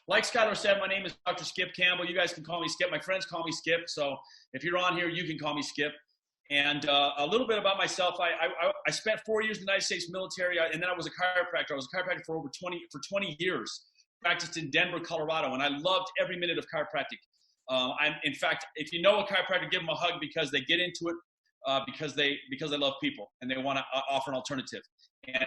Like Skylar said, my name is Dr. Skip Campbell. You guys can call me Skip. My friends call me Skip. So if you're on here, you can call me Skip. And a little bit about myself. I spent 4 years in the United States military, and then I was a chiropractor. I was a chiropractor for 20 years. Practiced in Denver, Colorado, and I loved every minute of chiropractic. In fact, if you know a chiropractor, give them a hug because they get into it because they love people and they want to offer an alternative,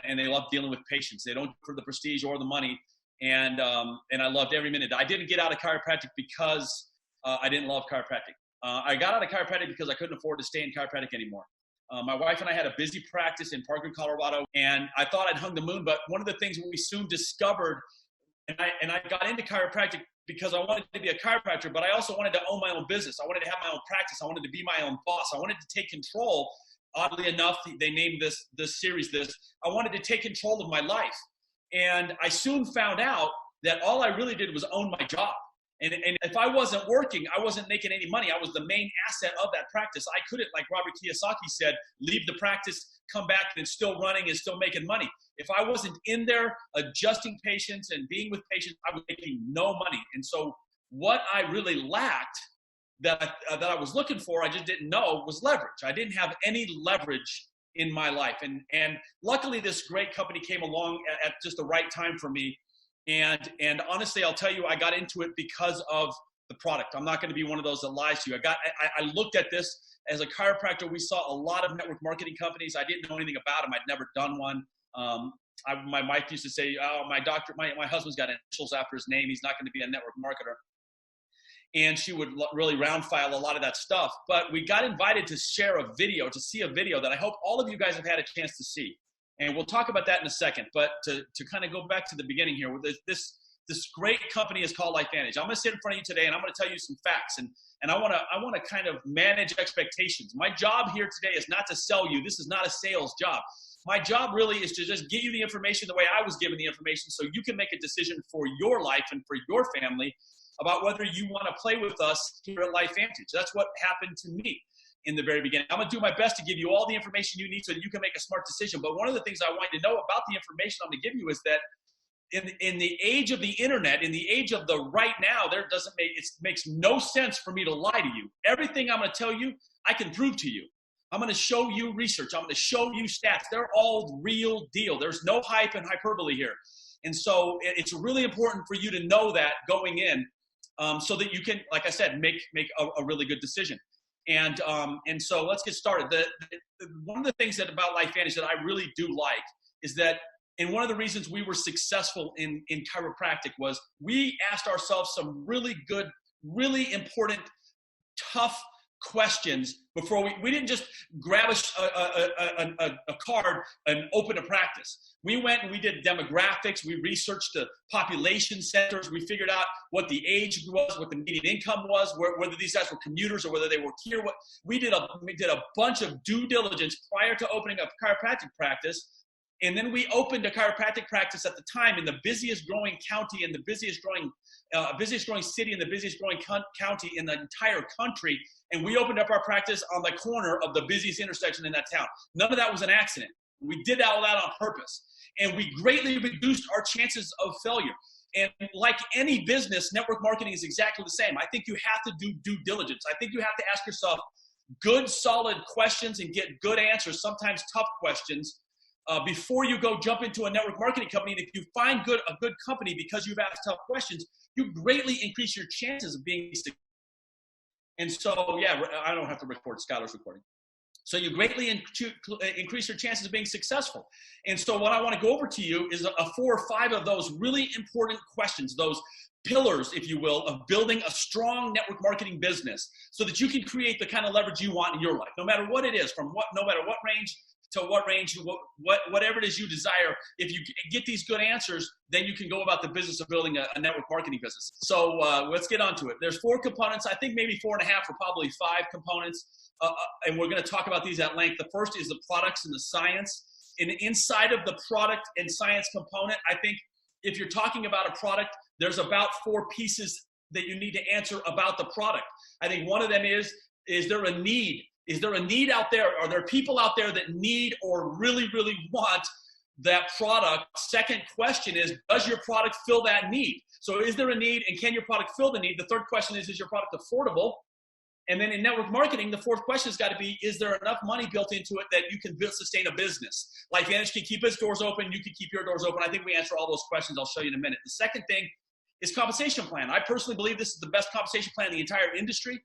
and they love dealing with patients. They don't do it for the prestige or the money, and I loved every minute. I didn't get out of chiropractic because I didn't love chiropractic. I got out of chiropractic because I couldn't afford to stay in chiropractic anymore. My wife and I had a busy practice in Parkland, Colorado, and I thought I'd hung the moon. But one of the things we soon discovered, and I got into chiropractic because I wanted to be a chiropractor, but I also wanted to own my own business. I wanted to have my own practice. I wanted to be my own boss. I wanted to take control. Oddly enough, they named this series this. I wanted to take control of my life. And I soon found out that all I really did was own my job. And if I wasn't working, I wasn't making any money. I was the main asset of that practice. I couldn't, like Robert Kiyosaki said, leave the practice, come back, and it's still running and still making money. If I wasn't in there adjusting patients and being with patients, I was making no money. And so what I really lacked that I was looking for, I just didn't know, was leverage. I didn't have any leverage in my life. And luckily, this great company came along at just the right time for me. And honestly, I'll tell you, I got into it because of the product. I'm not going to be one of those that lies to you. I looked at this as a chiropractor. We saw a lot of network marketing companies. I didn't know anything about them. I'd never done one. My wife used to say, "Oh, my husband's got initials after his name. He's not going to be a network marketer." And she would really round file a lot of that stuff. But we got invited to share a video, to see a video that I hope all of you guys have had a chance to see. And we'll talk about that in a second. But to kind of go back to the beginning here, this great company is called LifeVantage. I'm going to sit in front of you today, and I'm going to tell you some facts. And I want to kind of manage expectations. My job here today is not to sell you. This is not a sales job. My job really is to just get you the information the way I was given the information, so you can make a decision for your life and for your family about whether you want to play with us here at LifeVantage. That's what happened to me in the very beginning. I'm going to do my best to give you all the information you need so that you can make a smart decision. But one of the things I want you to know about the information I'm going to give you is that in the age of the internet, in the age of the right now, it makes no sense for me to lie to you. Everything I'm going to tell you, I can prove to you. I'm going to show you research. I'm going to show you stats. They're all real deal. There's no hype and hyperbole here. And so it's really important for you to know that going in so that you can, like I said, make a really good decision. And so let's get started. One of the things about LifeVantage that I really do like is that, and one of the reasons we were successful in chiropractic was we asked ourselves some really good, really important, tough questions before we didn't just grab a card and open a practice. We went and we did demographics. We researched the population centers. We figured out what the age was, what the median income was, whether these guys were commuters or whether they were here. We did a bunch of due diligence prior to opening a chiropractic practice. And then we opened a chiropractic practice at the time in the busiest growing county and the busiest growing city and the busiest growing county in the entire country. And we opened up our practice on the corner of the busiest intersection in that town. None of that was an accident. We did all that on purpose. And we greatly reduced our chances of failure. And like any business, network marketing is exactly the same. I think you have to do due diligence. I think you have to ask yourself good, solid questions and get good answers, sometimes tough questions, before you go jump into a network marketing company. And if you find a good company because you've asked tough questions, you greatly increase your chances of being successful. And so, yeah, I don't have to record, Skylar's recording. So you greatly increase your chances of being successful. And so what I want to go over to you is 4 or 5 of those really important questions, those pillars, if you will, of building a strong network marketing business so that you can create the kind of leverage you want in your life, no matter what it is, no matter what range to what range, whatever it is you desire. If you get these good answers, then you can go about the business of building a network marketing business. So let's get onto it. There's 4 components. I think maybe 4.5 or probably 5 components. And we're going to talk about these at length. The first is the products and the science. And inside of the product and science component, I think if you're talking about a product, there's about 4 pieces that you need to answer about the product. I think one of them is there a need? Is there a need out there? Are there people out there that need or really, really want that product. Second question is, does your product fill that need? So is there a need, and can your product fill the need? The third question is your product affordable? And then in network marketing, the fourth question has got to be, is there enough money built into it that you can sustain a business? LifeVantage can keep its doors open. You can keep your doors open. I think we answer all those questions. I'll show you in a minute. The second thing is compensation plan. I personally believe this is the best compensation plan in the entire industry.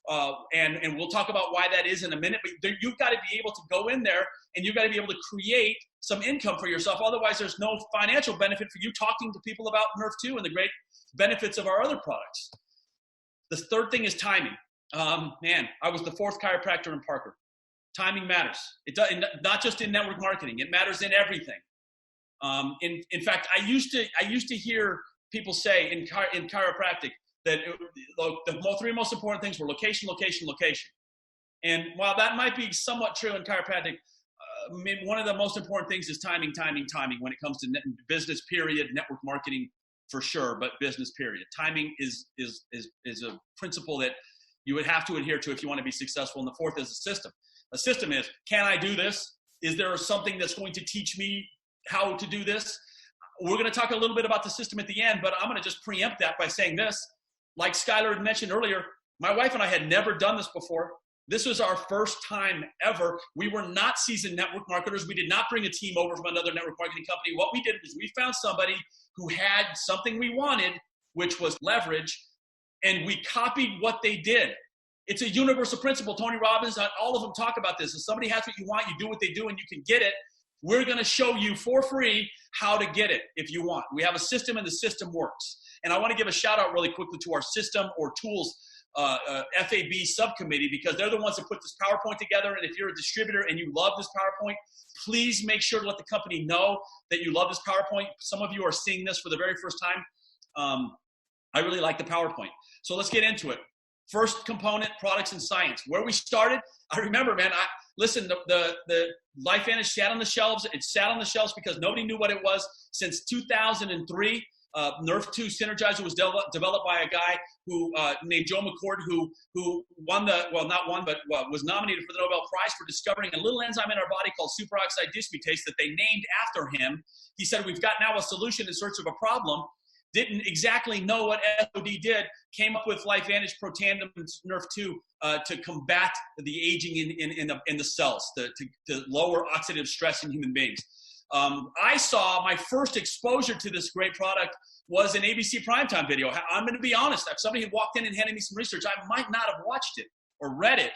And we'll talk about why that is in a minute. But you've got to be able to go in there and you've got to be able to create some income for yourself. Otherwise, there's no financial benefit for you talking to people about Nerf 2 and the great benefits of our other products. The third thing is timing. Man, I was the fourth chiropractor in Parker. Timing matters. It does, not just in network marketing. It matters in everything. In fact, I used to hear people say in chiropractic that the three most important things were location, location, location. And while that might be somewhat true in chiropractic, one of the most important things is timing, timing, timing when it comes to business, period, network marketing for sure, but business, period. Timing is a principle that you would have to adhere to if you want to be successful. And the fourth is a system. A system is, can I do this? Is there something that's going to teach me how to do this? We're going to talk a little bit about the system at the end, but I'm going to just preempt that by saying this. Like Skylar had mentioned earlier, my wife and I had never done this before. This was our first time ever. We were not seasoned network marketers. We did not bring a team over from another network marketing company. What we did was we found somebody who had something we wanted, which was leverage, and we copied what they did. It's a universal principle. Tony Robbins, all of them talk about this. If somebody has what you want, you do what they do, and you can get it. We're going to show you for free how to get it if you want. We have a system, and the system works. And I want to give a shout out really quickly to our system or tools FAB subcommittee, because they're the ones that put this PowerPoint together. And if you're a distributor and you love this PowerPoint, please make sure to let the company know that you love this PowerPoint. Some of you are seeing this for the very first time. I really like the PowerPoint. So let's get into it. First component, products and science. Where we started, I remember, man, listen, the LifeVantage sat on the shelves. It sat on the shelves because nobody knew what it was. Since 2003, Nerf 2 Synergizer was developed by a guy who named Joe McCord, who won was nominated for the Nobel Prize for discovering a little enzyme in our body called superoxide dismutase that they named after him. He said, we've got now a solution in search of a problem. Didn't exactly know what SOD did, came up with LifeVantage Protandim Nerf 2 to combat the aging in the cells, to lower oxidative stress in human beings. I saw my first exposure to this great product was an ABC primetime video. I'm going to be honest. If somebody had walked in and handed me some research, I might not have watched it or read it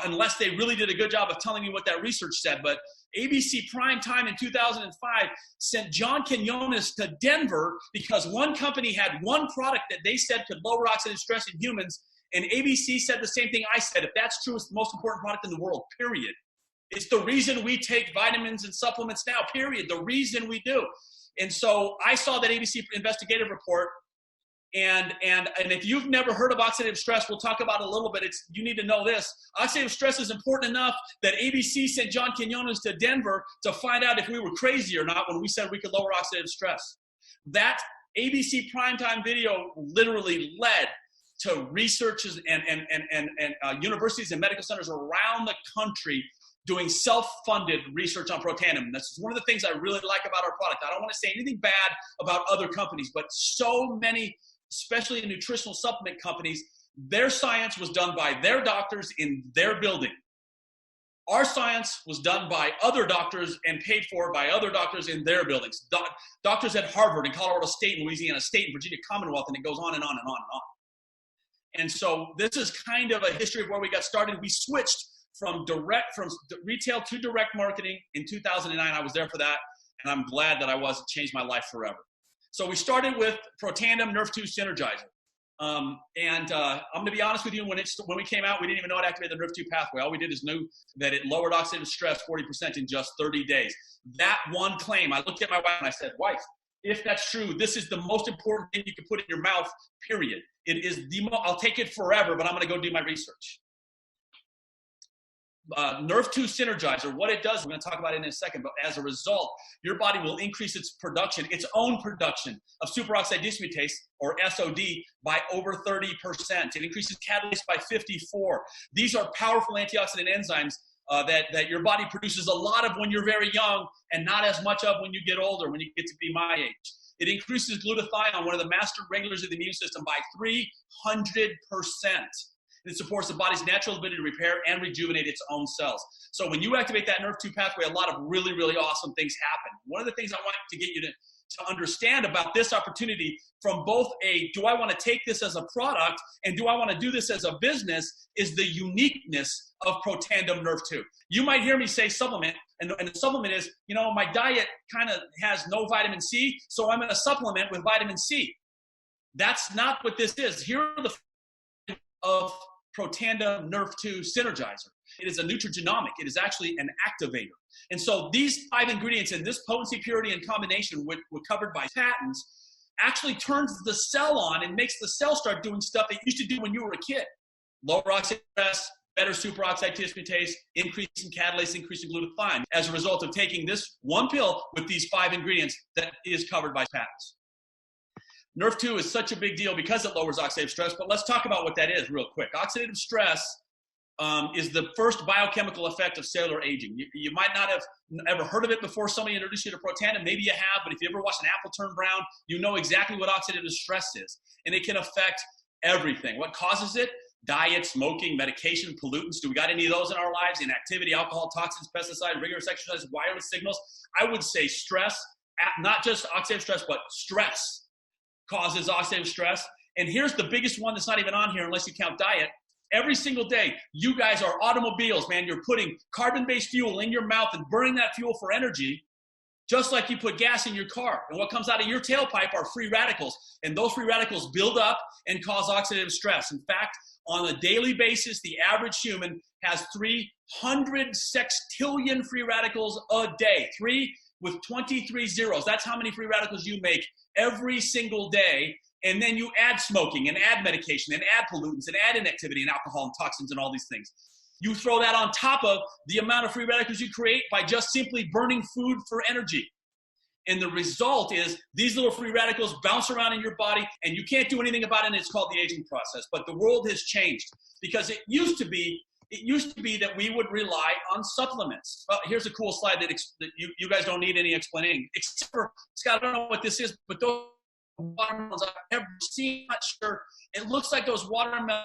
unless they really did a good job of telling me what that research said. But ABC primetime in 2005 sent John Quinones to Denver because one company had one product that they said could lower oxidative stress in humans. And ABC said the same thing I said. If that's true, it's the most important product in the world, period. It's the reason we take vitamins and supplements now, period. The reason we do. And so I saw that ABC investigative report. And if you've never heard of oxidative stress, we'll talk about it a little bit. You need to know this. Oxidative stress is important enough that ABC sent John Quinones to Denver to find out if we were crazy or not when we said we could lower oxidative stress. That ABC primetime video literally led to researchers and universities and medical centers around the country doing self-funded research on Protandim. That's one of the things I really like about our product. I don't want to say anything bad about other companies, but so many, especially nutritional supplement companies, their science was done by their doctors in their building. Our science was done by other doctors and paid for by other doctors in their buildings. Doctors at Harvard and Colorado State and Louisiana State and Virginia Commonwealth, and it goes on and on and on and on. And so this is kind of a history of where we got started. We switched from retail to direct marketing in 2009. I was there for that, and I'm glad that I was. It changed my life forever. So we started with Protandim Nerf 2 Synergizer. I'm going to be honest with you, when we came out, we didn't even know it activated the Nerf 2 pathway. All we did is knew that it lowered oxidative stress 40% in just 30 days. That one claim, I looked at my wife and I said, wife, if that's true, this is the most important thing you can put in your mouth, period. It is I'll take it forever, but I'm going to go do my research. Nerf 2 Synergizer, what it does, we're going to talk about it in a second, but as a result, your body will increase its own production of superoxide dismutase, or SOD, by over 30%. It increases catalase by 54. These are powerful antioxidant enzymes that your body produces a lot of when you're very young and not as much of when you get older, when you get to be my age. It increases glutathione, one of the master regulators of the immune system, by 300%. It supports the body's natural ability to repair and rejuvenate its own cells. So when you activate that NRF2 pathway, a lot of really, really awesome things happen. One of the things I want to get you to understand about this opportunity from both do I want to take this as a product and do I want to do this as a business, is the uniqueness of Protandim NRF2. You might hear me say supplement, and the supplement is, my diet kind of has no vitamin C, so I'm going to supplement with vitamin C. That's not what this is. Here are the of Protandim NRF2 Synergizer. It is a nutrigenomic. It is actually an activator. And so these 5 ingredients in this potency, purity, and combination, which were covered by patents, actually turns the cell on and makes the cell start doing stuff that you used to do when you were a kid. Lower oxidative stress, better superoxide dismutase, increase in catalase, increase in glutathione, as a result of taking this one pill with these 5 ingredients that is covered by patents. NRF2 is such a big deal because it lowers oxidative stress, but let's talk about what that is real quick. Oxidative stress is the first biochemical effect of cellular aging. You might not have ever heard of it before somebody introduced you to Protandim. Maybe you have, but if you ever watch an apple turn brown, you know exactly what oxidative stress is. And it can affect everything. What causes it? Diet, smoking, medication, pollutants. Do we got any of those in our lives? Inactivity, alcohol, toxins, pesticides, rigorous exercise, wireless signals. I would say stress, not just oxidative stress, but stress causes oxidative stress. And here's the biggest one that's not even on here unless you count diet. Every single day, you guys are automobiles, man. You're putting carbon-based fuel in your mouth and burning that fuel for energy, just like you put gas in your car. And what comes out of your tailpipe are free radicals. And those free radicals build up and cause oxidative stress. In fact, on a daily basis, the average human has 300 sextillion free radicals a day. 3 with 23 zeros. That's how many free radicals you make every single day. And then you add smoking and add medication and add pollutants and add inactivity and alcohol and toxins and all these things. You throw that on top of the amount of free radicals you create by just simply burning food for energy. And the result is these little free radicals bounce around in your body and you can't do anything about it, and it's called the aging process. But the world has changed because it used to be that we would rely on supplements. Well, here's a cool slide that you guys don't need any explaining, except for, Scott, I don't know what this is, but those watermelons I've ever seen, I'm not sure. It looks like those watermelons,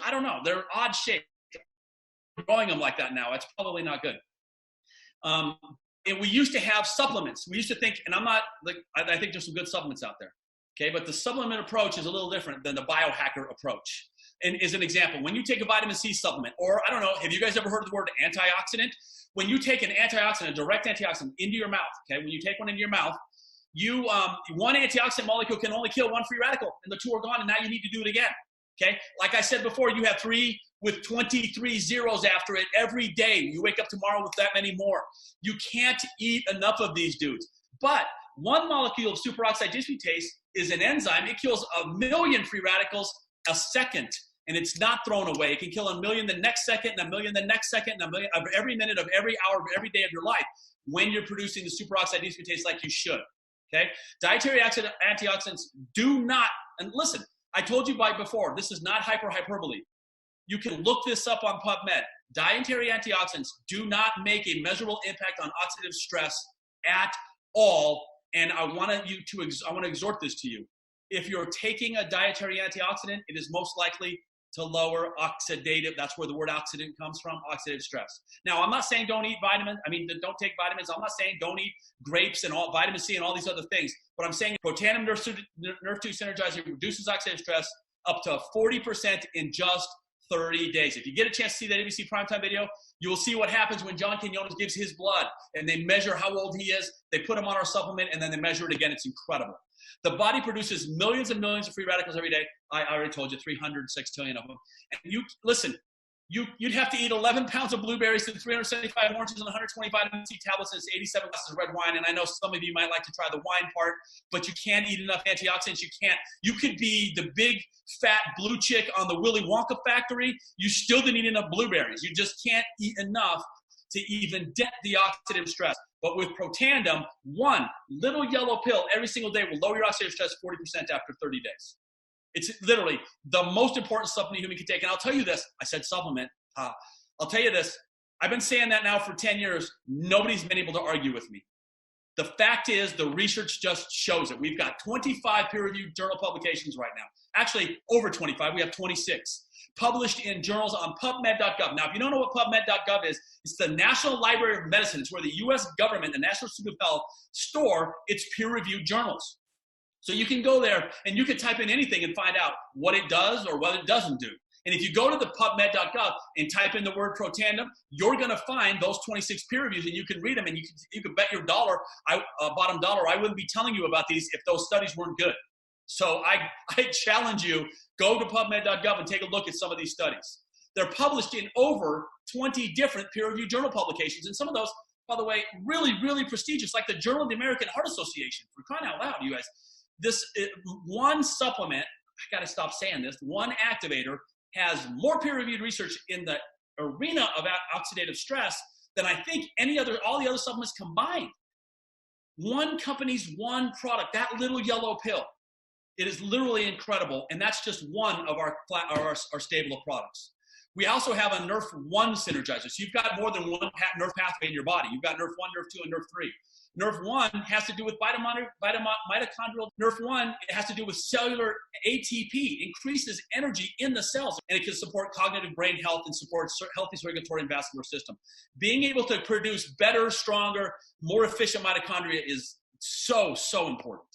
I don't know, they're odd shaped. Growing them like that now, it's probably not good. And we used to have supplements. We used to think, and I think there's some good supplements out there, okay? But the supplement approach is a little different than the biohacker approach. And as an example, when you take a vitamin C supplement, or I don't know, have you guys ever heard of the word antioxidant? When you take an antioxidant, a direct antioxidant into your mouth, okay? When you take one into your mouth, one antioxidant molecule can only kill one free radical, and the 2 are gone, and now you need to do it again, okay? Like I said before, you have 3 with 23 zeros after it every day. You wake up tomorrow with that many more. You can't eat enough of these dudes. But one molecule of superoxide dismutase is an enzyme. It kills 1 million free radicals a second, and it's not thrown away. It can kill 1 million the next second, and 1 million the next second, and 1 million of every minute of every hour of every day of your life when you're producing the superoxide dismutase like you should. Okay? Dietary antioxidants do not, and listen, I told you before, this is not hyperbole. You can look this up on PubMed. Dietary antioxidants do not make a measurable impact on oxidative stress at all. And I want to exhort this to you. If you're taking a dietary antioxidant, it is most likely to lower oxidative, that's where the word oxidant comes from, oxidative stress. Now, I'm not saying don't eat vitamins. Don't take vitamins. I'm not saying don't eat grapes and all vitamin C and all these other things. But I'm saying Protandim NRF2 Synergizer reduces oxidative stress up to 40% in just 30 days. If you get a chance to see that ABC Primetime video, you will see what happens when John Quinones gives his blood and they measure how old he is. They put him on our supplement and then they measure it again. It's incredible. The body produces millions and millions of free radicals every day. I already told you 300 sextillion of them. And you'd have to eat 11 pounds of blueberries and 375 oranges and 120 vitamin C tablets and 87 glasses of red wine. And I know some of you might like to try the wine part, but you can't eat enough antioxidants. You could be the big fat blue chick on the Willy Wonka factory. You still didn't eat enough blueberries. You just can't eat enough to even dent the oxidative stress. But with Protandim, one little yellow pill every single day will lower your oxidative stress 40% after 30 days. It's literally the most important supplement a human can take. And I'll tell you this, I said supplement. I'll tell you this, I've been saying that now for 10 years. Nobody's been able to argue with me. The fact is, the research just shows it. We've got 25 peer-reviewed journal publications right now. Actually, over 25. We have 26 published in journals on PubMed.gov. Now, if you don't know what PubMed.gov is, it's the National Library of Medicine. It's where the U.S. government, the National Institute of Health, store its peer-reviewed journals. So you can go there and you can type in anything and find out what it does or what it doesn't do. And if you go to the PubMed.gov and type in the word Protandim, you're going to find those 26 peer reviews, and you can read them, and you can bet your bottom dollar I wouldn't be telling you about these if those studies weren't good. So I challenge you, go to PubMed.gov and take a look at some of these studies. They're published in over 20 different peer-reviewed journal publications, and some of those, by the way, really, really prestigious, like the Journal of the American Heart Association. For crying out loud, you guys. This one supplement, I got to stop saying this, one activator has more peer-reviewed research in the arena of oxidative stress than I think all the other supplements combined. One company's one product, that little yellow pill. It is literally incredible, and that's just one of our stable of products. We also have a NRF1 synergizer. So you've got more than one nerve pathway in your body. You've got NRF1, NRF2, and NRF3. NRF1 has to do with mitochondrial. NRF1, it has to do with cellular ATP, increases energy in the cells, and it can support cognitive brain health and support healthy circulatory and vascular system. Being able to produce better, stronger, more efficient mitochondria is so, so important.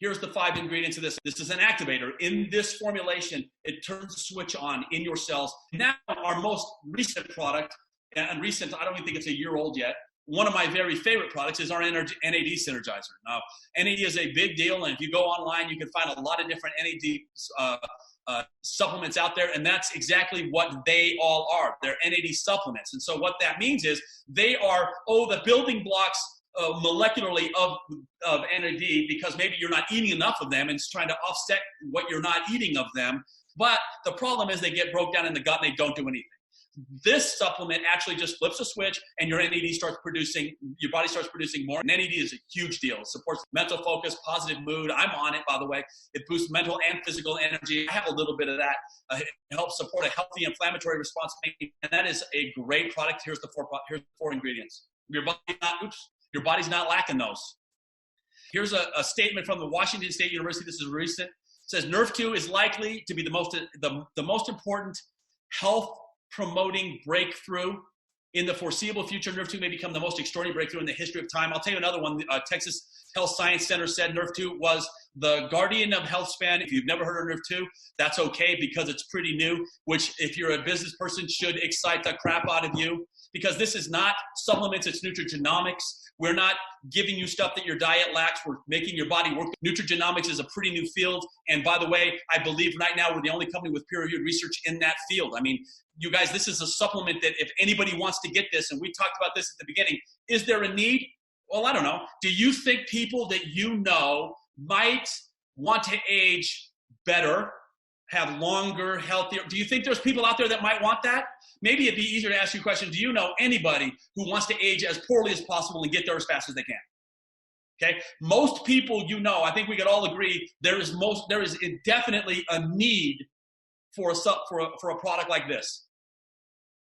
Here's the 5 ingredients of this. This is an activator. In this formulation, it turns the switch on in your cells. Now, our most recent product, and recent, I don't even think it's a year old yet, one of my very favorite products is our NAD Synergizer. Now, NAD is a big deal, and if you go online, you can find a lot of different NAD supplements out there, and that's exactly what they all are. They're NAD supplements. And so what that means is they are, the building blocks molecularly of NAD, because maybe you're not eating enough of them and it's trying to offset what you're not eating of them. But the problem is they get broke down in the gut and they don't do anything. This supplement actually just flips a switch and your NAD starts producing, your body starts producing more. And NAD is a huge deal. It supports mental focus, positive mood. I'm on it, by the way. It boosts mental and physical energy. I have a little bit of that. It helps support a healthy inflammatory response. And that is a great product. Here's the 4 ingredients. Your body's not lacking those. Here's a statement from the Washington State University. This is recent. It says NRF2 is likely to be the most important health promoting breakthrough in the foreseeable future. NRF2 may become the most extraordinary breakthrough in the history of time. I'll tell you another one. Texas Health Science Center said NRF2 was the guardian of health span. If you've never heard of NRF2, that's okay, because it's pretty new, which if you're a business person should excite the crap out of you, because this is not supplements, it's nutrigenomics. We're not giving you stuff that your diet lacks. We're making your body work. Nutrigenomics is a pretty new field. And by the way, I believe right now we're the only company with peer-reviewed research in that field. I mean, you guys, this is a supplement that if anybody wants to get this, and we talked about this at the beginning, is there a need? Well, I don't know. Do you think people that you know might want to age better, have longer, healthier? Do you think there's people out there that might want that? Maybe it'd be easier to ask you a question. Do you know anybody who wants to age as poorly as possible and get there as fast as they can? Okay, most people you know, I think we could all agree there is definitely a need for a product like this.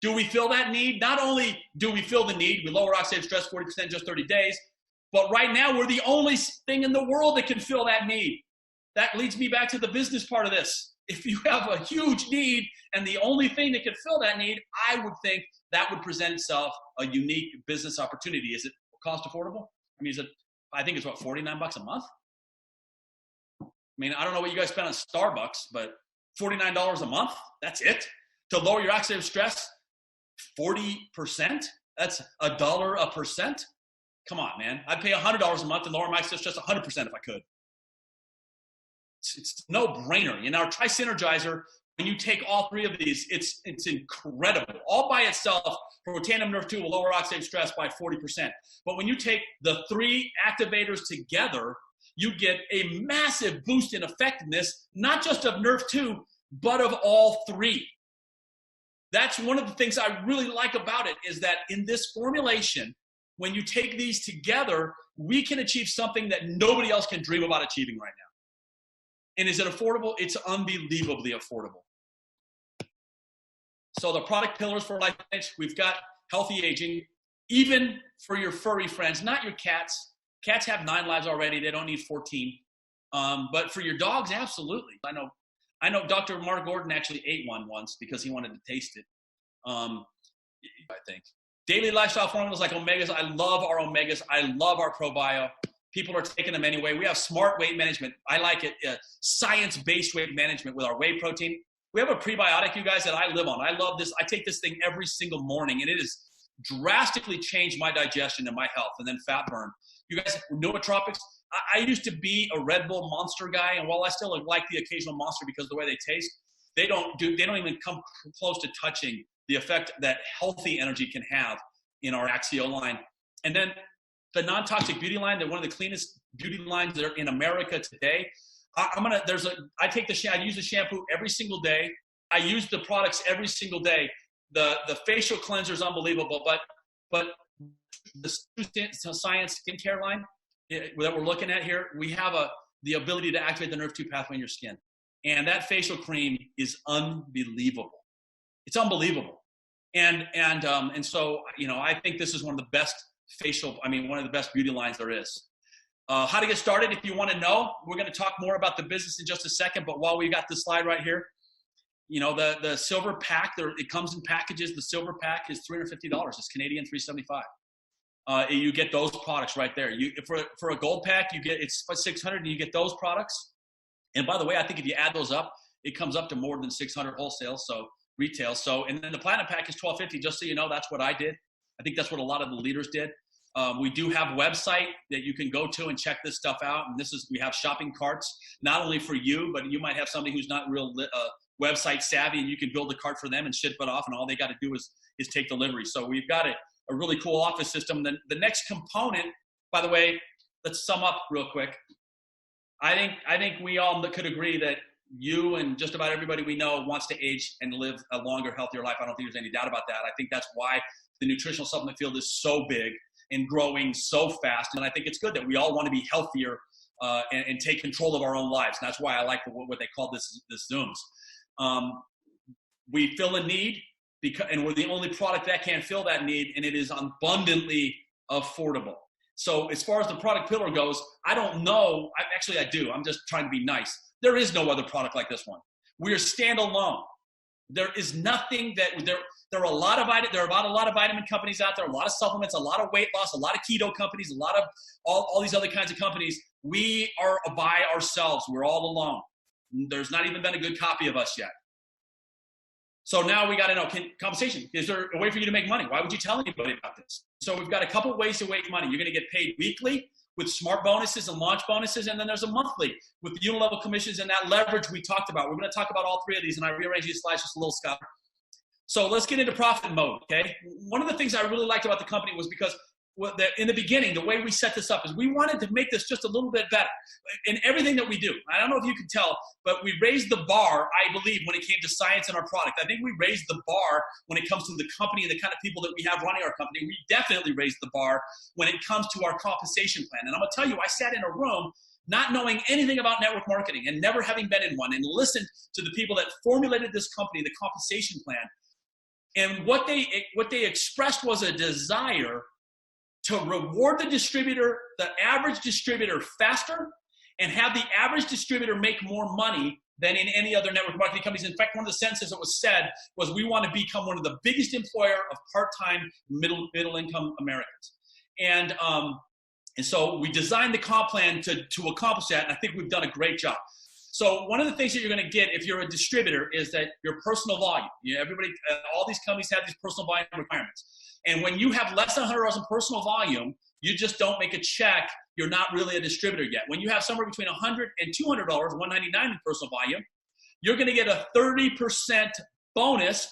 Do we fill that need? Not only do we fill the need, we lower oxidative stress 40% in just 30 days, but right now we're the only thing in the world that can fill that need. That leads me back to the business part of this. If you have a huge need and the only thing that can fill that need, I would think that would present itself a unique business opportunity. Is it cost affordable? I mean, I think it's what, $49 a month? I mean, I don't know what you guys spend on Starbucks, but $49 a month, that's it? To lower your oxidative stress 40%? That's $1 a percent? Come on, man. I'd pay $100 a month and lower my oxidative stress 100% if I could. It's no brainer. You know, our Tri-Synergizer, when you take all 3 of these, it's incredible. All by itself, Protandim NRF2 will lower oxidative stress by 40%. But when you take the 3 activators together, you get a massive boost in effectiveness, not just of NRF2, but of all 3. That's one of the things I really like about it, is that in this formulation, when you take these together, we can achieve something that nobody else can dream about achieving right now. And is it affordable? It's unbelievably affordable. So the product pillars for LifeVantage, we've got healthy aging, even for your furry friends, not your cats. Cats have 9 lives already. They don't need 14. But for your dogs, absolutely. I know Dr. Mark Gordon actually ate one once because he wanted to taste it. I think. Daily lifestyle formulas like omegas. I love our omegas. I love our ProBio. People are taking them anyway. We have smart weight management. I like it. Science-based weight management with our whey protein. We have a prebiotic, you guys, that I live on. I love this. I take this thing every single morning, and it has drastically changed my digestion and my health, and then fat burn. You guys, nootropics. I used to be a Red Bull Monster guy, and while I still like the occasional Monster because of the way they taste, they don't even come close to touching the effect that healthy energy can have in our Axio line. And then the non-toxic beauty line, they're one of the cleanest beauty lines that are in America today. I use the shampoo every single day. I use the products every single day. The facial cleanser is unbelievable, but the science skincare line that we're looking at here, we have the ability to activate the nerve 2 pathway in your skin. And that facial cream is unbelievable. It's unbelievable. And so, I think this is one of the best one of the best beauty lines there is. How to get started, if you want to know, we're going to talk more about the business in just a second, but while we got this slide right here, the silver pack, it comes in packages. The silver pack is $350. It's Canadian $375. You get those products right there. For a gold pack, it's $600 and you get those products. And by the way, I think if you add those up, it comes up to more than $600 wholesale, so retail. And then the platinum pack is $1,250. Just so you know, that's what I did. I think that's what a lot of the leaders did. We do have a website that you can go to and check this stuff out. And we have shopping carts, not only for you, but you might have somebody who's not real website savvy, and you can build a cart for them and ship it off, and all they got to do is take delivery. So we've got a really cool office system. Then the next component, by the way, let's sum up real quick. I think we all could agree that you and just about everybody we know wants to age and live a longer, healthier life. I don't think there's any doubt about that. I think that's why the nutritional supplement field is so big and growing so fast. And I think it's good that we all want to be healthier and take control of our own lives. And that's why I like what they call this Zooms. We fill a need, and we're the only product that can fill that need, and it is abundantly affordable. So as far as the product pillar goes, I don't know. Actually, I do. I'm just trying to be nice. There is no other product like this one. We are standalone. There is nothing that there are a lot of vitamin companies out there, a lot of supplements, a lot of weight loss, a lot of keto companies, a lot of all these other kinds of companies. We are by ourselves. We're all alone. There's not even been a good copy of us yet. So now we got to know compensation. Is there a way for you to make money? Why would you tell anybody about this? So we've got a couple ways to make money. You're going to get paid weekly with smart bonuses and launch bonuses, and then there's a monthly with the unilevel commissions and that leverage we talked about. We're going to talk about all 3 of these, and I rearranged these slides just a little, Scott. So let's get into profit mode, okay? One of the things I really liked about the company was because in the beginning, the way we set this up is we wanted to make this just a little bit better in everything that we do. I don't know if you can tell, but we raised the bar, I believe, when it came to science and our product. I think we raised the bar when it comes to the company and the kind of people that we have running our company. We definitely raised the bar when it comes to our compensation plan. And I'm going to tell you, I sat in a room not knowing anything about network marketing and never having been in one, and listened to the people that formulated this company, the compensation plan. And what they expressed was a desire to reward the distributor, the average distributor, faster, and have the average distributor make more money than in any other network marketing companies. In fact, one of the sentences that was said was, we want to become one of the biggest employer of part-time middle-income Americans. And so we designed the comp plan to accomplish that, and I think we've done a great job. So one of the things that you're going to get if you're a distributor is that your personal volume. Everybody, all these companies have these personal volume requirements. And when you have less than $100 in personal volume, you just don't make a check. You're not really a distributor yet. When you have somewhere between $100 and $200, $199 in personal volume, you're going to get a 30% bonus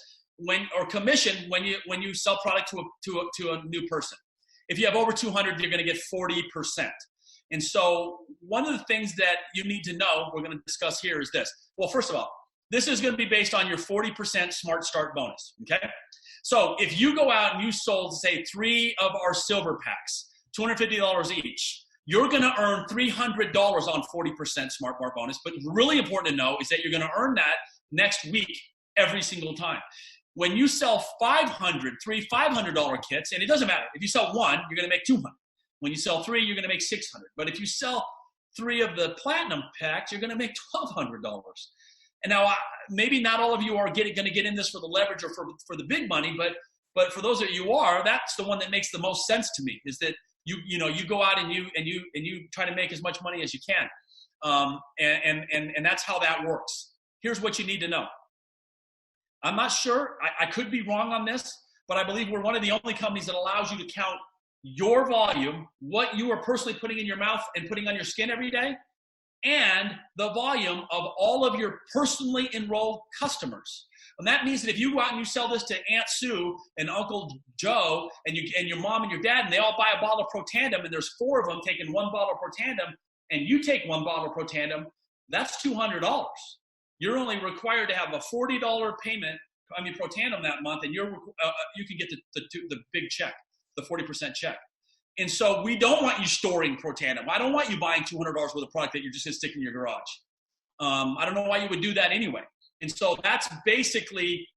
or commission when you sell product to a new person. If you have over 200, you're going to get 40%. And so one of the things that you need to know, we're going to discuss here, is this. Well, first of all, this is going to be based on your 40% Smart Start bonus, okay? So if you go out and you sold, say, 3 of our silver packs, $250 each, you're going to earn $300 on 40% Smart Bar bonus. But really important to know is that you're going to earn that next week every single time. When you sell three $500 kits, and it doesn't matter. If you sell one, you're going to make 200. When you sell three, you're going to make 600. But if you sell three of the platinum packs, you're going to make $1,200. And now, maybe not all of you are going to get in this for the leverage or for the big money, but for those that you are, that's the one that makes the most sense to me. Is that you go out and you try to make as much money as you can, and that's how that works. Here's what you need to know. I'm not sure. I could be wrong on this, but I believe we're one of the only companies that allows you to count your volume, what you are personally putting in your mouth and putting on your skin every day, and the volume of all of your personally enrolled customers. And that means that if you go out and you sell this to Aunt Sue and Uncle Joe and your mom and your dad, and they all buy a bottle of Protandim, and there's 4 of them taking 1 bottle of Protandim, and you take 1 bottle of Protandim, that's $200. You're only required to have a $40 payment, Protandim that month, and you can get the big check, the 40% check. And so we don't want you storing Protandim. I don't want you buying $200 worth of product that you're just going to stick in your garage. I don't know why you would do that anyway. And so that's basically,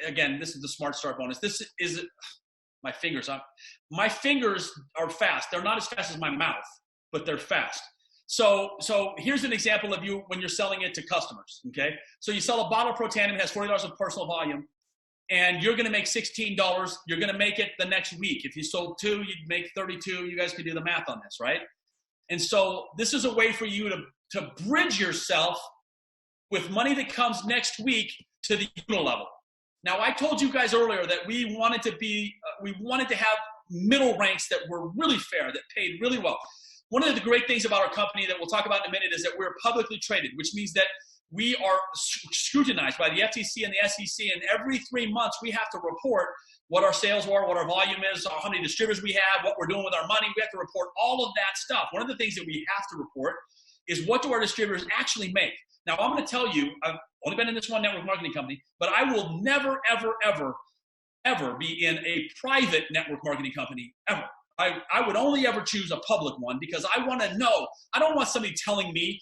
again, this is the Smart Start bonus. This is my fingers. My fingers are fast. They're not as fast as my mouth, but they're fast. So here's an example of you when you're selling it to customers, okay? So you sell a bottle of Protandim, it has $40 of personal volume, and you're going to make $16. You're going to make it the next week. If you sold 2, you'd make 32. You guys can do the math on this, right? And so this is a way for you to bridge yourself with money that comes next week to the unit level. Now, I told you guys earlier that we wanted to have middle ranks that were really fair, that paid really well. One of the great things about our company that we'll talk about in a minute is that we're publicly traded, which means that we are scrutinized by the FTC and the SEC, and every 3 months we have to report what our sales are, what our volume is, how many distributors we have, what we're doing with our money. We have to report all of that stuff. One of the things that we have to report is what do our distributors actually make. Now, I'm going to tell you, I've only been in this one network marketing company, but I will never, ever, ever, ever be in a private network marketing company, ever. I would only ever choose a public one because I want to know. I don't want somebody telling me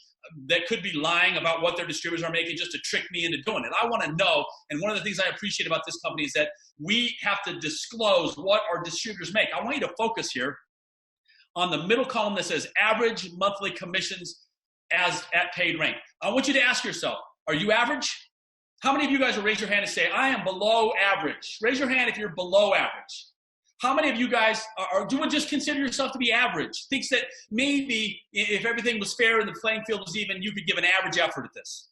that could be lying about what their distributors are making just to trick me into doing it. I want to know, and one of the things I appreciate about this company is that we have to disclose what our distributors make. I want you to focus here on the middle column that says average monthly commissions as at paid rank. I want you to ask yourself, are you average? How many of you guys will raise your hand and say, I am below average? Raise your hand if you're below average. How many of you guys would just consider yourself to be average? Thinks that maybe if everything was fair and the playing field was even, you could give an average effort at this?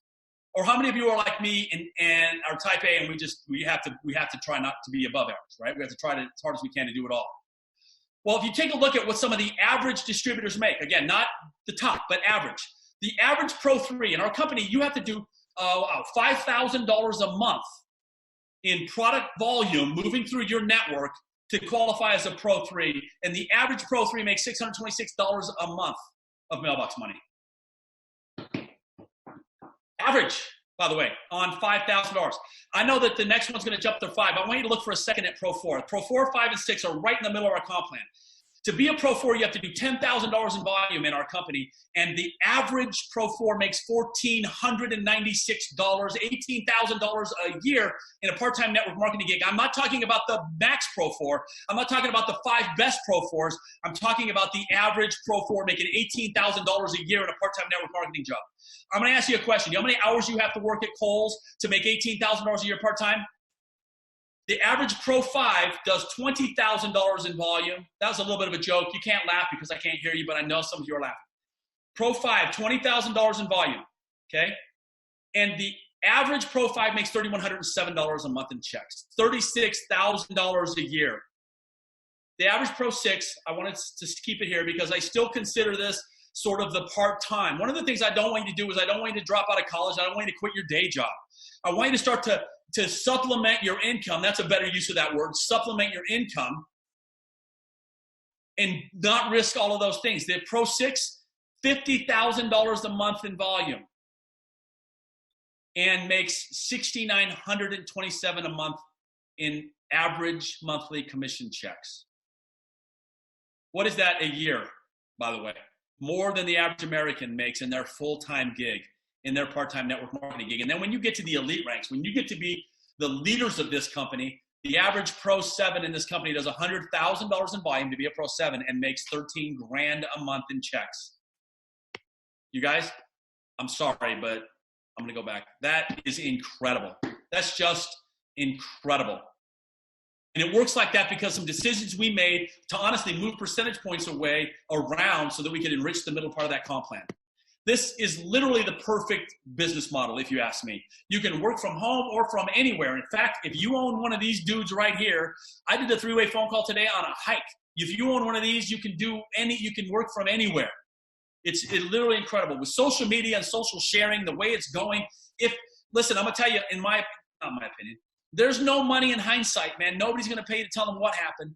Or how many of you are like me and are type A and we have to try not to be above average, right? We have to try as hard as we can to do it all. Well, if you take a look at what some of the average distributors make, again, not the top, but average. The average Pro 3 in our company, you have to do $5,000 a month in product volume moving through your network to qualify as a Pro 3, and the average Pro 3 makes $626 a month of mailbox money. Average, by the way, on $5,000. I know that the next one's going to jump to 5. I want you to look for a second at Pro 4. Pro 4, 5, and 6 are right in the middle of our comp plan. To be a Pro 4, you have to do $10,000 in volume in our company, and the average Pro 4 makes $1,496, $18,000 a year in a part-time network marketing gig. I'm not talking about the max Pro 4. I'm not talking about the 5 best Pro 4s. I'm talking about the average Pro 4 making $18,000 a year in a part-time network marketing job. I'm going to ask you a question. You know how many hours you have to work at Kohl's to make $18,000 a year part-time? The average Pro 5 does $20,000 in volume. That was a little bit of a joke. You can't laugh because I can't hear you, but I know some of you are laughing. Pro 5, $20,000 in volume, okay? And the average Pro 5 makes $3,107 a month in checks, $36,000 a year. The average Pro 6, I wanted to keep it here because I still consider this sort of the part-time. One of the things I don't want you to do is I don't want you to drop out of college. I don't want you to quit your day job. I want you to start to supplement your income. That's a better use of that word, supplement your income, and not risk all of those things. The Pro 6, $50,000 a month in volume and makes $6,927 a month in average monthly commission checks. What is that a year, by the way? More than the average American makes in their full-time gig, in their part-time network marketing gig. And then when you get to the elite ranks, when you get to be the leaders of this company, the average Pro 7 in this company does $100,000 in volume to be a Pro 7 and makes 13 grand a month in checks. You guys, I'm sorry, but I'm going to go back. That is incredible. That's just incredible. And it works like that because some decisions we made to honestly move percentage points away around so that we could enrich the middle part of that comp plan. This is literally the perfect business model, if you ask me. You can work from home or from anywhere. In fact, if you own one of these dudes right here, I did a 3-way phone call today on a hike. If you own one of these, you can work from anywhere. It's literally incredible. With social media and social sharing, the way it's going, listen, I'm going to tell you, not my opinion, there's no money in hindsight, man. Nobody's going to pay you to tell them what happened.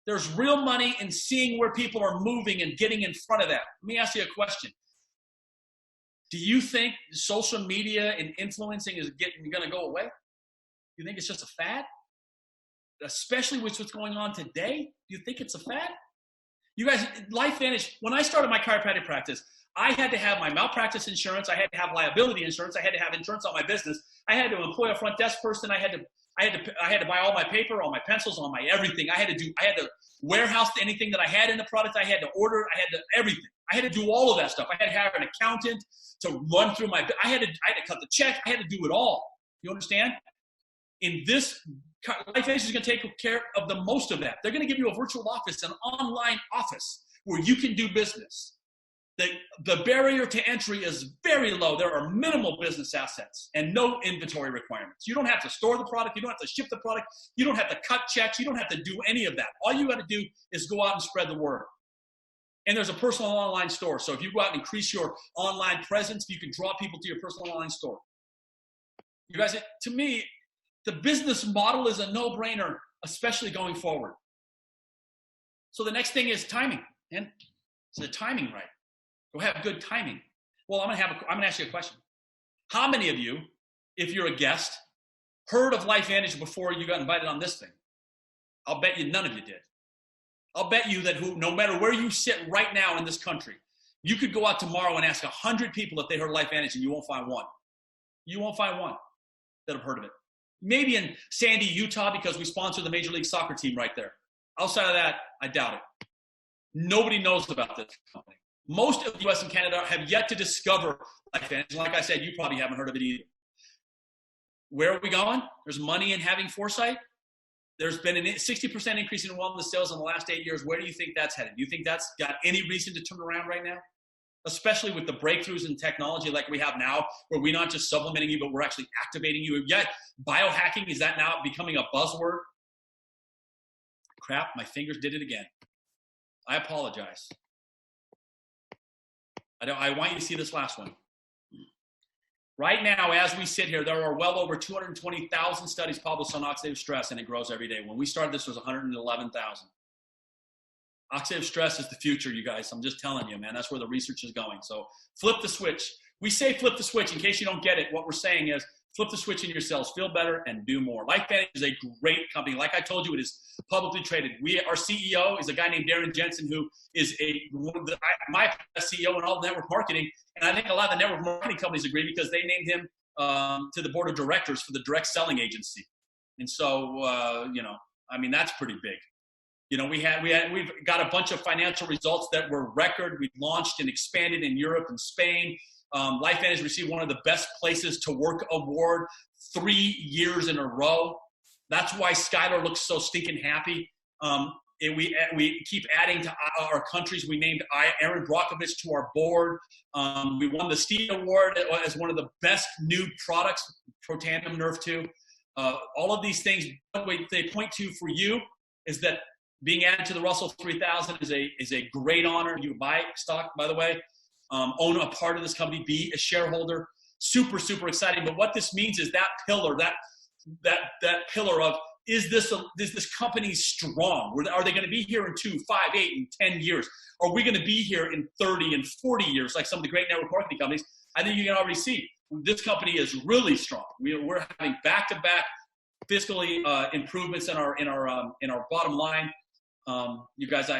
There's real money in seeing where people are moving and getting in front of that. Let me ask you a question. Do you think social media and influencing is going to go away? You think it's just a fad? Especially with what's going on today? Do you think it's a fad? You guys, LifeVantage, when I started my chiropractic practice, I had to have my malpractice insurance. I had to have liability insurance. I had to have insurance on my business. I had to employ a front desk person. I had to buy all my paper, all my pencils, all my everything. I had to warehouse anything that I had in the product. I had to order. I had to everything. I had to do all of that stuff. I had to have an accountant to run through I had to cut the check. I had to do it all. You understand? In this, LifeVantage is going to take care of the most of that. They're going to give you a virtual office, an online office where you can do business. The barrier to entry is very low. There are minimal business assets and no inventory requirements. You don't have to store the product. You don't have to ship the product. You don't have to cut checks. You don't have to do any of that. All you got to do is go out and spread the word. And there's a personal online store. So if you go out and increase your online presence, you can draw people to your personal online store. You guys, to me, the business model is a no-brainer, especially going forward. So the next thing is timing. And is the timing right? Go have good timing. Well, I'm gonna ask you a question. How many of you, if you're a guest, heard of LifeVantage before you got invited on this thing? I'll bet you none of you did. I'll bet you that no matter where you sit right now in this country, you could go out tomorrow and ask 100 people if they heard LifeVantage and you won't find one. You won't find one that have heard of it. Maybe in Sandy, Utah, because we sponsor the Major League Soccer team right there. Outside of that, I doubt it. Nobody knows about this company. Most of the U.S. and Canada have yet to discover LifeVantage. Like I said, you probably haven't heard of it either. Where are we going? There's money in having foresight. There's been a 60% increase in wellness sales in the last 8 years. Where do you think that's headed? Do you think that's got any reason to turn around right now? Especially with the breakthroughs in technology like we have now, where we're not just supplementing you, but we're actually activating you. Yet, biohacking, is that now becoming a buzzword? Crap, my fingers did it again. I apologize. I want you to see this last one. Right now, as we sit here, there are well over 220,000 studies published on oxidative stress, and it grows every day. When we started, this was 111,000. Oxidative stress is the future, you guys. I'm just telling you, man. That's where the research is going. So flip the switch. We say flip the switch. In case you don't get it, what we're saying is flip the switch in your cells, feel better, and do more. LifeVantage is a great company. Like I told you, it is publicly traded. Our CEO is a guy named Darren Jensen, who is my CEO in all network marketing. And I think a lot of the network marketing companies agree because they named him to the board of directors for the direct selling agency. And so, that's pretty big. We've got a bunch of financial results that were record. We've launched and expanded in Europe and Spain. LifeVantage received one of the best places to work award 3 years in a row. That's why Skylar looks so stinking happy. We keep adding to our countries. We named Aaron Brockovich to our board. We won the Steve Award as one of the best new products, Protandim Nerve 2. All of these things, what they point to for you is that being added to the Russell 3000 is a great honor. You buy stock, by the way, own a part of this company, be a shareholder. Super, super exciting. But what this means is that pillar, that pillar of, is this company strong? Are they going to be here in 2, 5, 8, and 10 years? Are we going to be here in 30 and 40 years, like some of the great network marketing companies? I think you can already see this company is really strong. We're having back-to-back fiscally improvements in our bottom line. You guys,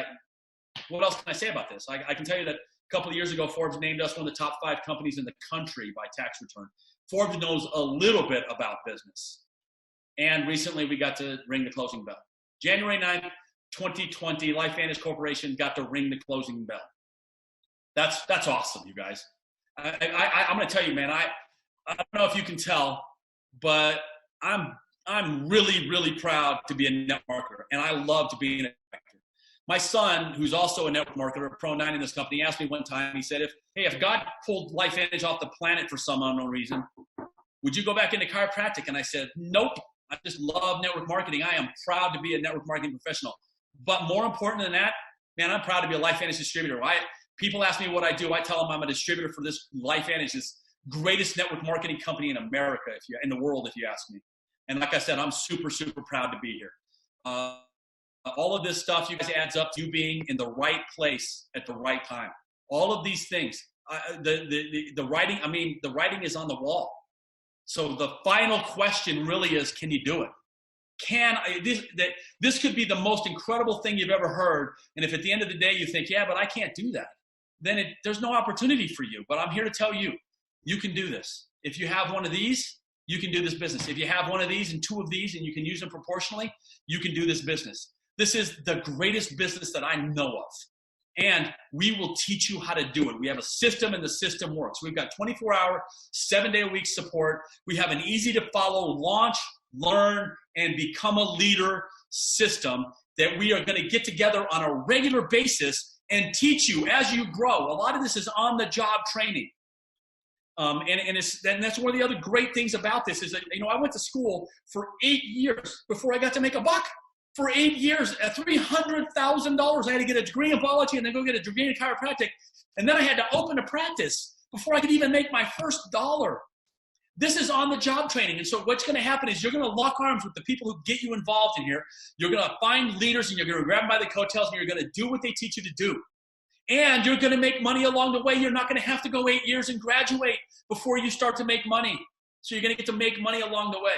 what else can I say about this? I can tell you that a couple of years ago, Forbes named us one of the top 5 companies in the country by tax return. Forbes knows a little bit about business. And recently we got to ring the closing bell. January 9th, 2020, LifeVantage Corporation got to ring the closing bell. That's awesome, you guys. I'm going to tell you, man, I don't know if you can tell, but I'm really, really proud to be a network marketer, and I love to be a network marketer. My son, who's also a network marketer, a Pro 9 in this company, asked me one time, he said, if God pulled LifeVantage off the planet for some unknown reason, would you go back into chiropractic? And I said, nope. I just love network marketing. I am proud to be a network marketing professional. But more important than that, man, I'm proud to be a LifeVantage distributor. People ask me what I do. I tell them I'm a distributor for this LifeVantage, this greatest network marketing company in America, in the world, if you ask me. And like I said, I'm super, super proud to be here. All of this stuff, you guys, adds up to you being in the right place at the right time. All of these things, the writing, the writing is on the wall. So the final question really is, can you do it? This could be the most incredible thing you've ever heard. And if at the end of the day you think, yeah, but I can't do that, then there's no opportunity for you. But I'm here to tell you, you can do this. If you have one of these, you can do this business. If you have one of these and two of these and you can use them proportionally, you can do this business. This is the greatest business that I know of. And we will teach you how to do it. We have a system, and the system works. We've got 24-hour, 7-day-a-week support. We have an easy-to-follow launch, learn, and become a leader system that we are going to get together on a regular basis and teach you as you grow. A lot of this is on-the-job training. And that's one of the other great things about this is that, I went to school for 8 years before I got to make a buck. For 8 years, at $300,000, I had to get a degree in biology and then go get a degree in chiropractic. And then I had to open a practice before I could even make my first dollar. This is on-the-job training. And so what's going to happen is you're going to lock arms with the people who get you involved in here. You're going to find leaders, and you're going to grab them by the coattails, and you're going to do what they teach you to do. And you're going to make money along the way. You're not going to have to go 8 years and graduate before you start to make money. So you're going to get to make money along the way.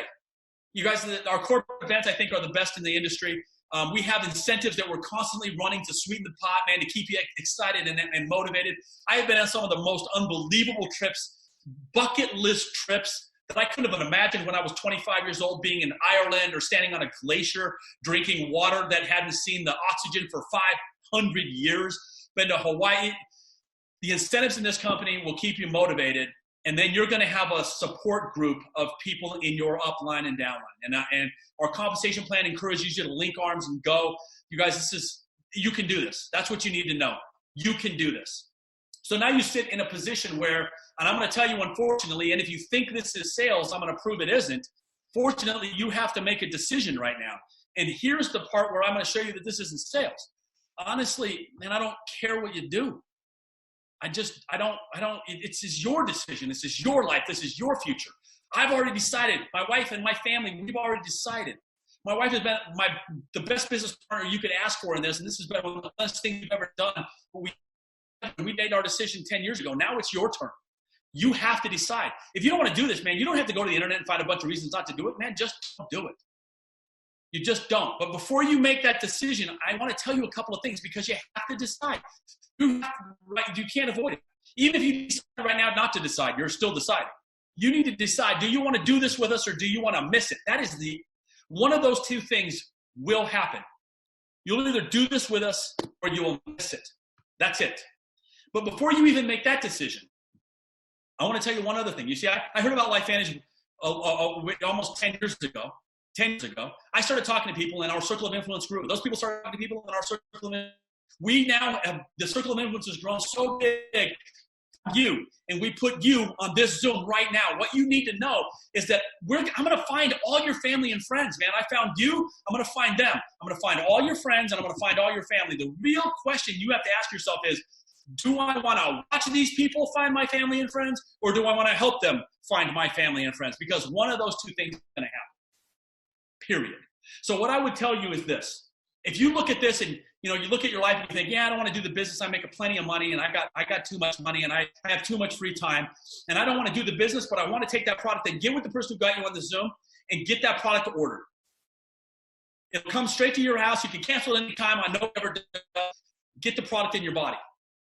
You guys, our corporate events, I think, are the best in the industry. We have incentives that we're constantly running to sweeten the pot, man, to keep you excited and motivated. I have been on some of the most unbelievable trips, bucket list trips that I couldn't have imagined when I was 25 years old, being in Ireland or standing on a glacier, drinking water that hadn't seen the oxygen for 500 years. Been to Hawaii. The incentives in this company will keep you motivated. And then you're going to have a support group of people in your upline and downline. And our compensation plan encourages you to link arms and go. You guys, you can do this. That's what you need to know. You can do this. So now you sit in a position where, and I'm going to tell you, unfortunately, and if you think this is sales, I'm going to prove it isn't. Fortunately, you have to make a decision right now. And here's the part where I'm going to show you that this isn't sales. Honestly, man, I don't care what you do. This is your decision. This is your life. This is your future. I've already decided. My wife and my family, we've already decided. My wife has been the best business partner you could ask for in this, and this has been one of the best things we've ever done. But we made our decision 10 years ago. Now it's your turn. You have to decide. If you don't want to do this, man, you don't have to go to the internet and find a bunch of reasons not to do it. Man, just don't do it. You just don't. But before you make that decision, I want to tell you a couple of things because you have to decide. You can't avoid it. Even if you decide right now not to decide, you're still deciding. You need to decide, do you want to do this with us or do you want to miss it? That is one of those two things will happen. You'll either do this with us or you will miss it. That's it. But before you even make that decision, I want to tell you one other thing. You see, I heard about LifeVantage almost 10 years ago. 10 years ago, I started talking to people and our circle of influence grew. Those people started talking to people in our circle of influence. We now have, the circle of influence has grown so big, and we put you on this Zoom right now. What you need to know is that I'm going to find all your family and friends, man. I found you. I'm going to find them. I'm going to find all your friends, and I'm going to find all your family. The real question you have to ask yourself is, do I want to watch these people find my family and friends, or do I want to help them find my family and friends? Because one of those two things is going to happen. Period. So what I would tell you is this. If you look at this and you look at your life and you think, yeah, I don't want to do the business. I make plenty of money and I got too much money and I have too much free time and I don't want to do the business, but I want to take that product and get with the person who got you on the Zoom and get that product ordered. It'll come straight to your house. You can cancel it anytime. I know never get the product in your body.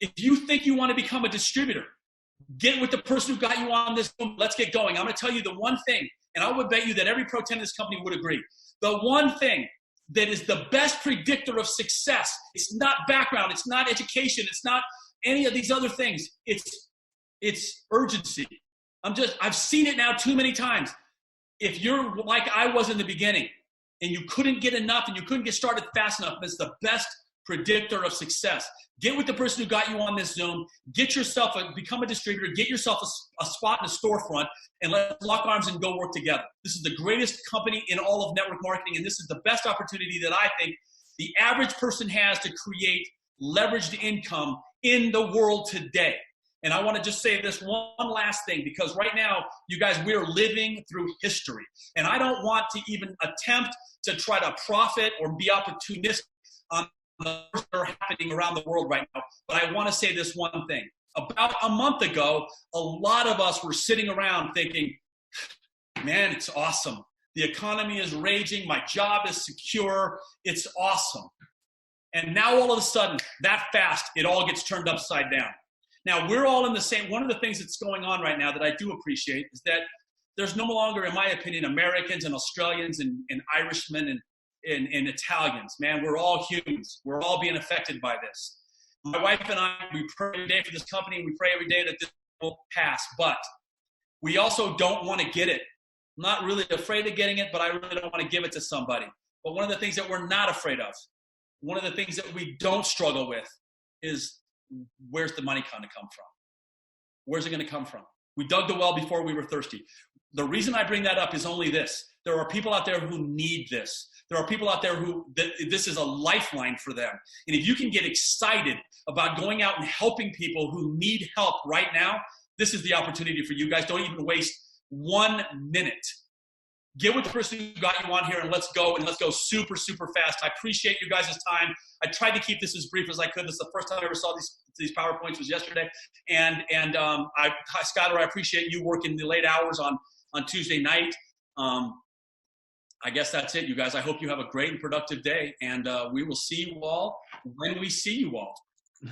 If you think you want to become a distributor, get with the person who got you on this Zoom. Let's get going. I'm going to tell you the one thing And I would bet you that every Pro 10 in this company would agree. The one thing that is the best predictor of success, it's not background, it's not education, it's not any of these other things. It's urgency. I've seen it now too many times. If you're like I was in the beginning and you couldn't get enough and you couldn't get started fast enough, it's the best predictor of success. Get with the person who got you on this Zoom, become a distributor, get yourself a spot in a storefront, and let's lock arms and go work together. This is the greatest company in all of network marketing, and this is the best opportunity that I think the average person has to create leveraged income in the world today. And I want to just say this one last thing, because right now, you guys, we're living through history. And I don't want to even attempt to try to profit or be opportunistic on the things that are happening around the world right now. But I want to say this one thing. About a month ago, a lot of us were sitting around thinking, man, it's awesome. The economy is raging. My job is secure. It's awesome. And now all of a sudden, that fast, it all gets turned upside down. Now, we're all in the same. One of the things that's going on right now that I do appreciate is that there's no longer, in my opinion, Americans and Australians and Irishmen and Italians. Man, we're all humans. We're all being affected by this. My wife and I, we pray every day for this company, and we pray every day that this will pass. But we also don't want to get it. I'm not really afraid of getting it, but I really don't want to give it to somebody. But one of the things that we're not afraid of, one of the things that we don't struggle with is, where's the money going to come from? Where's it going to come from? We dug the well before we were thirsty. The reason I bring that up is only this. There are people out there who need this. There are people out there this is a lifeline for them. And if you can get excited about going out and helping people who need help right now, this is the opportunity for you guys. Don't even waste 1 minute. Get with the person who got you on here, and let's go super, super fast. I appreciate you guys' time. I tried to keep this as brief as I could. This is the first time I ever saw these PowerPoints was yesterday. And Skylar, I appreciate you working the late hours on Tuesday night. I guess that's it, you guys. I hope you have a great and productive day, and we will see you all when we see you all.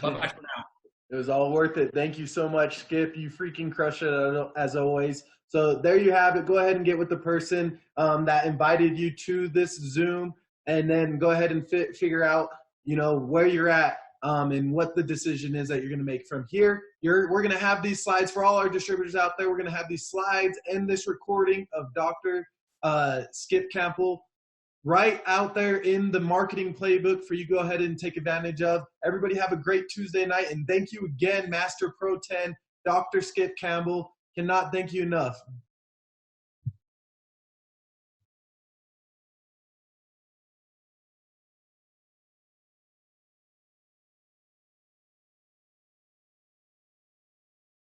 Bye-bye for now. It was all worth it. Thank you so much, Skip. You freaking crush it as always. So there you have it. Go ahead and get with the person that invited you to this Zoom, and then go ahead and figure out, where you're at and what the decision is that you're going to make from here. We're going to have these slides for all our distributors out there. We're going to have these slides and this recording of Dr. Skip Campbell right out there in the marketing playbook for you to go ahead and take advantage of. Everybody have a great Tuesday night, and thank you again, Master Pro 10, Dr. Skip Campbell. Cannot thank you enough.